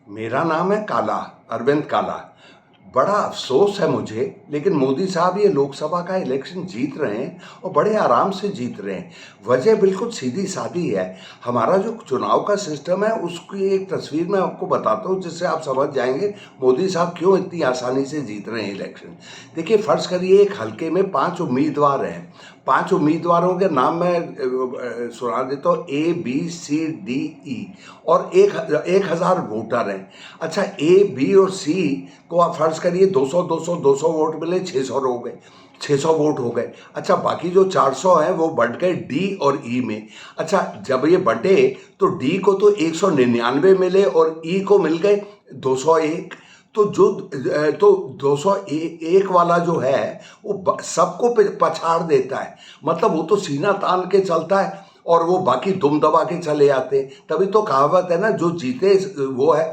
मेरा नाम है काला, अरविंद काला। बड़ा अफ़सोस है मुझे, लेकिन मोदी साहब ये लोकसभा का इलेक्शन जीत रहे हैं और बड़े आराम से जीत रहे हैं। वजह बिल्कुल सीधी-सादी है। हमारा जो चुनाव का सिस्टम है, उसकी एक तस्वीर मैं आपको बताता हूँ, जिससे आप समझ जाएँगे मोदी साहब क्यों इतनी आसानी से जीत रहे हैं इलेक्शन। देखिए, फ़र्ज़ करिए एक हलके में 5 उम्मीदवार हैं। 5 उम्मीदवारों के नाम मैं सुना देता हूँ, ए, बी, सी, डी, ई और 1000 वोटर हैं। अच्छा, ए, बी और सी को आप फ़र्ज़ करिए 200 200 200 वोट मिले, 600 हो गए, 600 वोट हो गए। अच्छा, बाकी जो 400 हैं वो बँट गए डी और ई में। अच्छा, जब ये बँटे तो डी को तो 199 मिले और ई को मिल गए 201। तो जो 201 वाला जो है वो सबको पछाड़ देता है। मतलब वो तो सीना तान के चलता है और वो बाकी दुम दबा के चले आते हैं। तभी तो कहावत है ना, जो जीते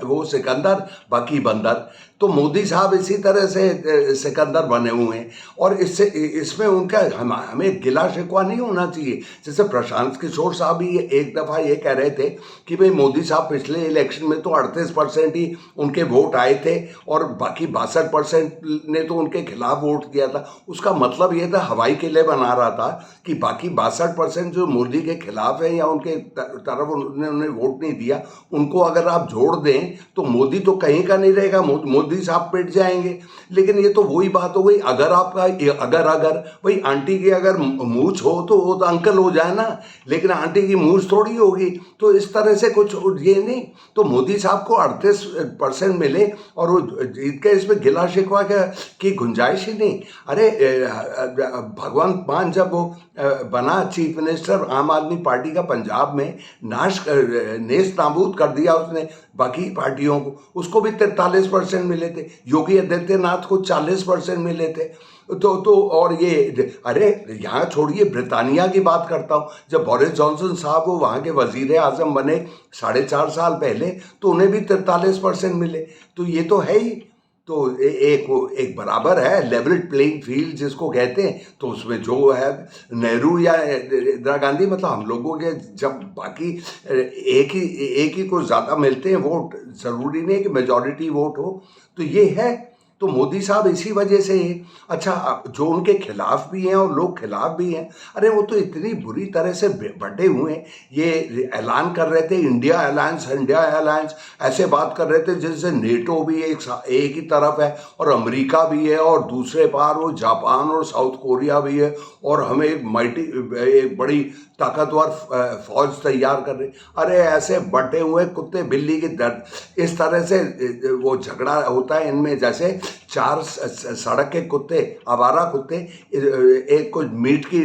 वो सिकंदर, बाकी बंदर। तो मोदी साहब इसी तरह से सिकंदर बने हुए हैं और इसमें उनका हमें गिला शिकवा नहीं होना चाहिए। जैसे प्रशांत किशोर साहब भी एक दफ़ा ये कह रहे थे कि भाई मोदी साहब पिछले इलेक्शन में तो 38% ही उनके वोट आए थे और बाकी 62% ने तो उनके खिलाफ वोट दिया था। उसका मतलब ये था, हवाई किले बना रहा था कि बाकी 62% जो मोदी के खिलाफ है या उनके तरफ उन्होंने वोट नहीं दिया, उनको अगर आप जोड़ दें तो मोदी तो कहीं का नहीं रहेगा, मोदी साहब पिट जाएंगे। लेकिन ये तो वही बात हो गई, अगर आपका अगर भाई आंटी की अगर मूछ हो तो वो तो अंकल हो जाए ना, लेकिन आंटी की मूछ थोड़ी होगी। तो इस तरह से कुछ ये नहीं। तो मोदी साहब को 38% मिले और वो जीत के, इसमें गिला शिकवा की गुंजाइश ही नहीं। अरे भगवंत मान जब वो बना चीफ मिनिस्टर, आम आदमी पार्टी का पंजाब में नेस्त नाबूद कर दिया उसने बाकी पार्टियों को। उसको भी 43% मिले थे, योगी आदित्यनाथ को 40% मिले थे। तो और ये, अरे यहाँ छोड़िए, ब्रिटानिया की बात करता हूँ। जब बोरिस जॉनसन साहब वो वहाँ के वजीर आजम बने 4.5 साल पहले, तो उन्हें भी 43% मिले। तो ये तो है ही। तो एक बराबर है, लेवल प्लेइंग फील्ड जिसको कहते हैं। तो उसमें जो है नेहरू या इंदिरा गांधी, मतलब हम लोगों के जब बाकी एक ही को ज़्यादा मिलते हैं वोट, ज़रूरी नहीं है कि मेजॉरिटी वोट हो। तो ये है। तो मोदी साहब इसी वजह से। अच्छा, जो उनके खिलाफ भी हैं और लोग खिलाफ भी हैं, अरे वो तो इतनी बुरी तरह से बटे हुए हैं। ये ऐलान कर रहे थे इंडिया अलायंस, ऐसे बात कर रहे थे जैसे नेटो भी एक ही तरफ है और अमेरिका भी है और दूसरे पार वो जापान और साउथ कोरिया भी है और हमें एक बड़ी ताकतवर फौज तैयार कर रहे। अरे ऐसे बटे हुए कुत्ते बिल्ली की दर्द, इस तरह से वो झगड़ा होता है इनमें, जैसे चार सड़क के कुत्ते, आवारा कुत्ते एक को मीट की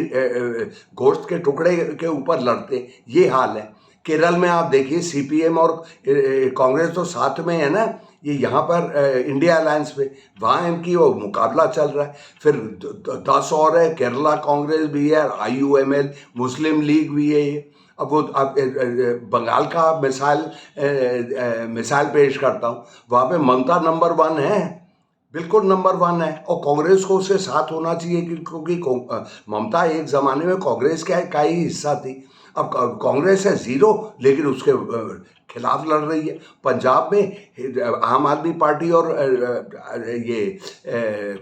गोश्त के टुकड़े के ऊपर लड़ते। ये हाल है। केरल में आप देखिए, सीपीएम और कांग्रेस तो साथ में है ना, ये यहाँ पर इंडिया अलायंस में, वहाँ इनकी वो मुकाबला चल रहा है। फिर 10 और है, केरला कांग्रेस भी है, आईयूएमएल, मुस्लिम लीग भी है ये। अब वो अब बंगाल का मिसाल पेश करता हूँ। वहाँ पे ममता नंबर 1 है, बिल्कुल नंबर 1 है और कांग्रेस को उससे साथ होना चाहिए क्योंकि ममता एक ज़माने में कांग्रेस का ही हिस्सा थी। अब कांग्रेस है ज़ीरो, लेकिन उसके खिलाफ लड़ रही है। पंजाब में आम आदमी पार्टी और ये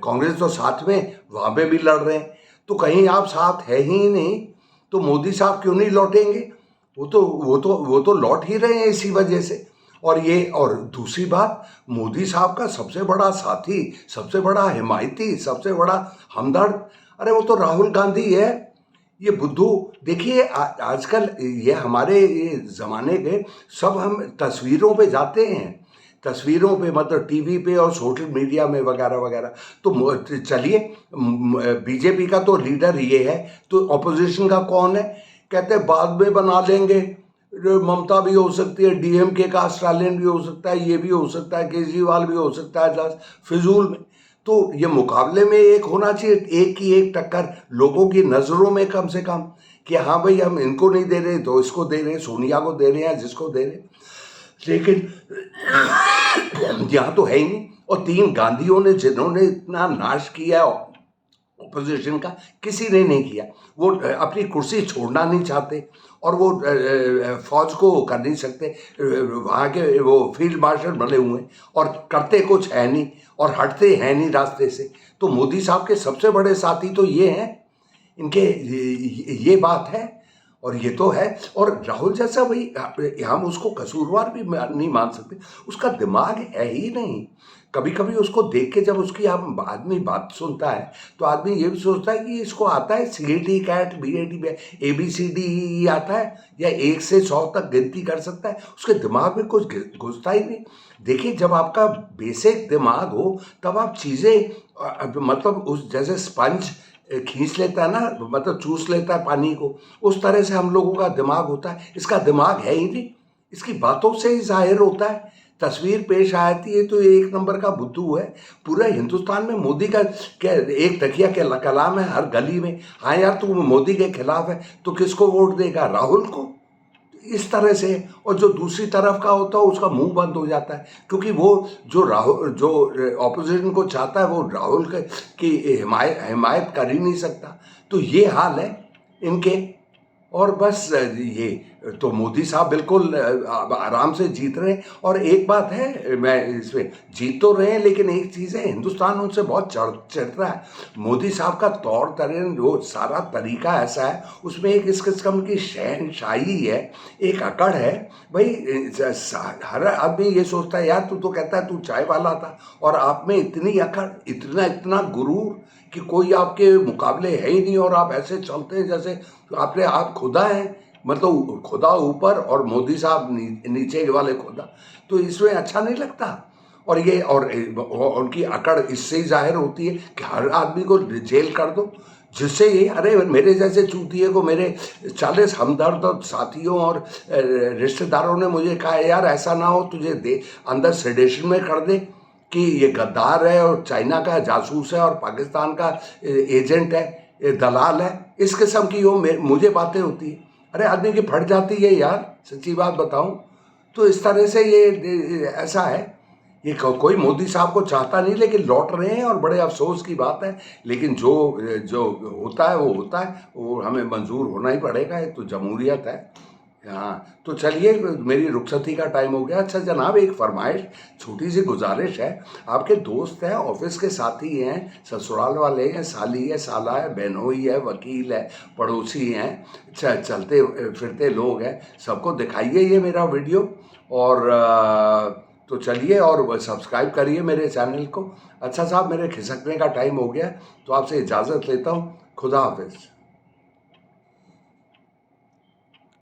कांग्रेस तो साथ में, वहाँ पे भी लड़ रहे हैं। तो कहीं आप साथ है ही नहीं, तो मोदी साहब क्यों नहीं लौटेंगे? वो तो लौट ही रहे हैं इसी वजह से। और दूसरी बात, मोदी साहब का सबसे बड़ा साथी, सबसे बड़ा हिमायती, सबसे बड़ा हमदर्द, अरे वो तो राहुल गांधी है। ये बुद्धू देखिए, आजकल ये हमारे ये ज़माने के सब हम तस्वीरों पे जाते हैं, तस्वीरों पे मतलब टीवी पे और सोशल मीडिया में वगैरह वगैरह। तो चलिए, बीजेपी का तो लीडर ये है, तो ऑपोजिशन का कौन है? कहते हैं बाद में बना लेंगे, ममता भी हो सकती है, डीएमके का स्टालिन भी हो सकता है, ये भी हो सकता है, केजरीवाल भी हो सकता है, फिजूल में। तो ये मुकाबले में एक होना चाहिए, एक की एक टक्कर लोगों की नज़रों में कम से कम, कि हाँ भाई हम इनको नहीं दे रहे तो इसको दे रहे हैं, सोनिया को दे रहे हैं, जिसको दे रहे हैं। लेकिन यहाँ तो है ही नहीं। और 3 गांधियों ने जिन्होंने इतना नाश किया ऑपोजिशन का, किसी ने नहीं किया। वो अपनी कुर्सी छोड़ना नहीं चाहते और वो फौज को कर नहीं सकते, वहाँ के वो फील्ड मार्शल बने हुए हैं और करते कुछ है नहीं और हटते हैं नहीं रास्ते से। तो मोदी साहब के सबसे बड़े साथी तो ये हैं, इनके ये बात है और ये तो है। और राहुल जैसा भाई हम उसको कसूरवार भी नहीं मान सकते, उसका दिमाग है ही नहीं। कभी कभी उसको देख के जब उसकी हम आदमी बात सुनता है तो आदमी ये भी सोचता है कि इसको आता है CAT कैट BAT ABCD आता है या 1 से 100 तक गिनती कर सकता है, उसके दिमाग में कुछ घुसता ही नहीं। देखिए जब आपका बेसिक दिमाग हो तब आप चीज़ें मतलब उस जैसे स्पंज खींच लेता है ना, मतलब चूस लेता है पानी को, उस तरह से हम लोगों का दिमाग होता है। इसका दिमाग है ही नहीं, इसकी बातों से ही जाहिर होता है। तस्वीर पेश आती है तो ये एक नंबर का बुद्धू है। पूरे हिंदुस्तान में मोदी का क्या एक तकिया के कलाम है हर गली में। हाँ यार तू मोदी के खिलाफ है तो किसको वोट देगा? राहुल को। इस तरह से। और जो दूसरी तरफ का होता है उसका मुंह बंद हो जाता है, क्योंकि वो जो राहुल जो ऑपोजिशन को चाहता है वो राहुल की हिमायत कर ही नहीं सकता। तो ये हाल है इनके। और बस ये तो मोदी साहब बिल्कुल आराम से जीत रहे हैं। और एक बात है, मैं इसमें जीत तो रहे हैं लेकिन एक चीज़ है, हिंदुस्तान उनसे बहुत चढ़ रहा है। मोदी साहब का तौर तरीन जो सारा तरीका ऐसा है, उसमें एक इस किस्म की शहनशाही है, एक अकड़ है। भाई हर आदमी ये सोचता है यार तू तो कहता है तू चाय वाला था और आप में इतनी अकड़, इतना इतना गुरूर कि कोई आपके मुकाबले है ही नहीं और आप ऐसे चलते हैं जैसे आपने आप खुदा हैं, मतलब खुदा ऊपर और मोदी साहब नीचे वाले खुदा। तो इसमें अच्छा नहीं लगता। और ये और उनकी अकड़ इससे ही जाहिर होती है कि हर आदमी को जेल कर दो, जिससे ये अरे मेरे जैसे चूतिए को मेरे 40 हमदर्द और साथियों और रिश्तेदारों ने मुझे कहा यार ऐसा ना हो तुझे दे अंदर सेडेशन में कर दे कि ये गद्दार है और चाइना का जासूस है और पाकिस्तान का एजेंट है, ये दलाल है। इस किस्म की वो मुझे बातें होती है, अरे आदमी की फट जाती है यार, सच्ची बात बताऊं तो। इस तरह से ये ऐसा है, ये कोई मोदी साहब को चाहता नहीं लेकिन लौट रहे हैं और बड़े अफसोस की बात है। लेकिन जो जो होता है वो होता है, वो हमें मंजूर होना ही पड़ेगा, ये तो जमहूरियत है। हाँ तो चलिए, मेरी रुखसती का टाइम हो गया। अच्छा जनाब, एक फरमाइश, छोटी सी गुजारिश है। आपके दोस्त हैं, ऑफिस के साथी हैं, ससुराल वाले हैं, साली है, साला है, बहनोई है, वकील है, पड़ोसी हैं, चलते फिरते लोग हैं, सबको दिखाइए ये मेरा वीडियो। और तो चलिए और सब्सक्राइब करिए मेरे चैनल को। अच्छा साहब, मेरे खिसकने का टाइम हो गया तो आपसे इजाज़त लेता हूँ। खुदा हाफिज़।